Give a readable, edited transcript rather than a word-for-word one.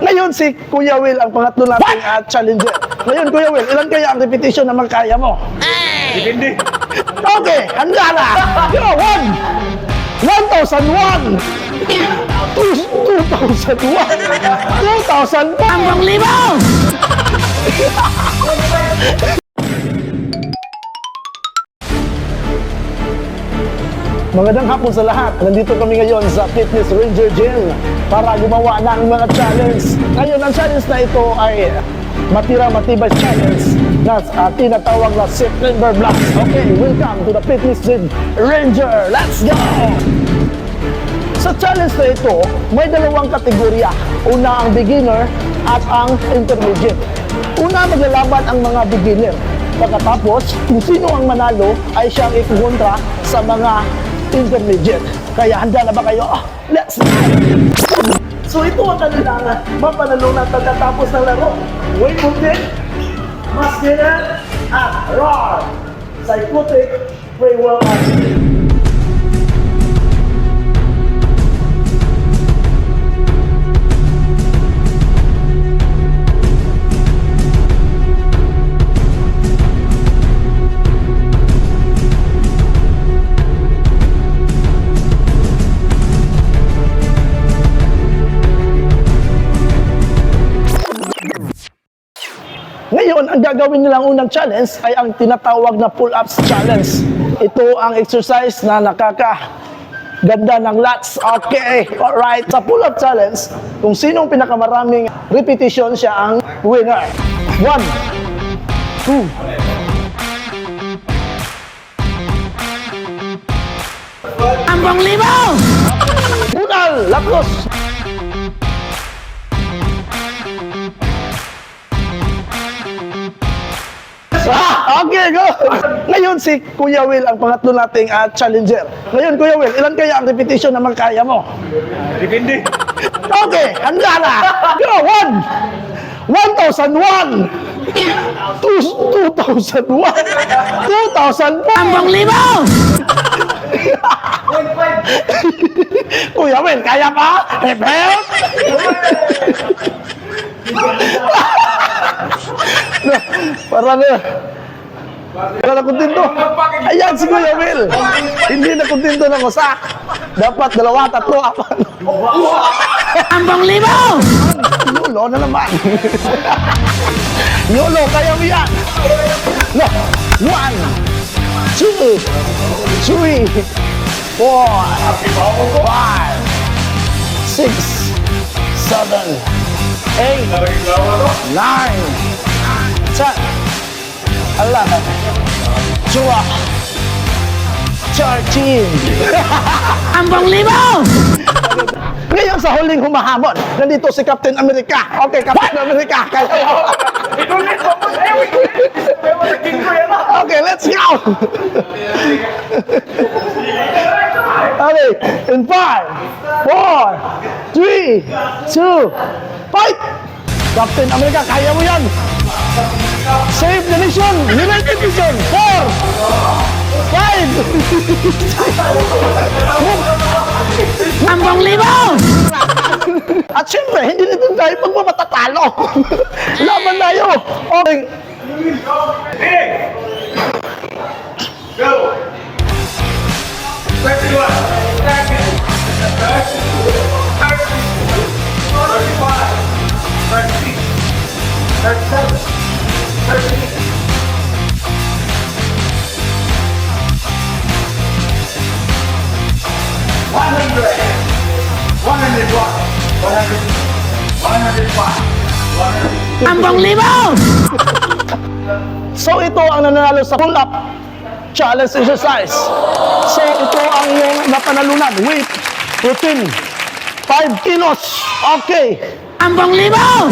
Ngayon si Kuya Will ang pangatlo nating challenger. Ngayon Kuya Will, ilan kaya ang repetition na magkaya mo? Depende. Okay, handa na! Go, 1,001! 2,001! 2,000! Ang limaw! Magandang hapon sa lahat. Nandito kami ngayon sa Fitness Ranger Gym para gumawa ng mga challenge. Ngayon, ang challenge na ito ay Matira Matibay Challenge na tinatawag na September Blast. Okay, welcome to the Fitness Gym Ranger. Let's go! Sa challenge na ito, may dalawang kategorya. Una ang beginner at ang intermediate. Una, maglalaban ang mga beginner. Pagkatapos, kung sino ang manalo ay siyang ikukontra sa mga intermediate. Kaya handa na ba kayo? Let's go! So ito ang kanilang mapanalunan pagkatapos ng laro. Weightlifting, muscular, at raw. Psychotic, free well active. Ngayon, ang gagawin nilang unang challenge ay ang tinatawag na pull-ups challenge. Ito ang exercise na nakakaganda ng lats. Okay, alright. Sa pull-up challenge, kung sinong pinakamaraming repetition siya ang winner. 1, 2, Ambang limaw! Unal, laplos! Okay, go! Ngayon si Kuya Will ang pangatlo nating challenger. Ngayon Kuya Will, ilan kaya ang repetition na magkaya mo? Depende. Okay, handa na! Go! 1,001! 2,001! 2,000! Ambang limaw! Kuya Will, kaya pa? Prepare! Para na kontento. Ayan si Kuya Will. Hindi na kontento ng usa. Dapat dalawa, tatlo, apat. Ambang limaw! Yolo na naman. Yolo, kaya mo yan. No. 1, 2, 3, 4, 5, 6, 7, 8, 9, 10, 11, 12, 13. Ambang limaw! Ngayon sa huling humahamon, nandito si Captain America. Okay, Captain America. Okay, let's go! Okay, in 5, 4, 3, 2, fight! Captain America, kaya mo yan! Save the nation! United Nation! 4, 5, Ambang limaw! At syempre, hindi nito tayo pagmamatalo. Laban tayo! Okay. Go! 21 seconds. 30, 35, 36, 37, 38. 100, 101, 105, 100. Ambang limaw! So ito ang nanalo sa pull-up challenge exercise. So ito ang iyong napanalunan. Weight, protein, 5 kilos. Okay. Ambang limaw!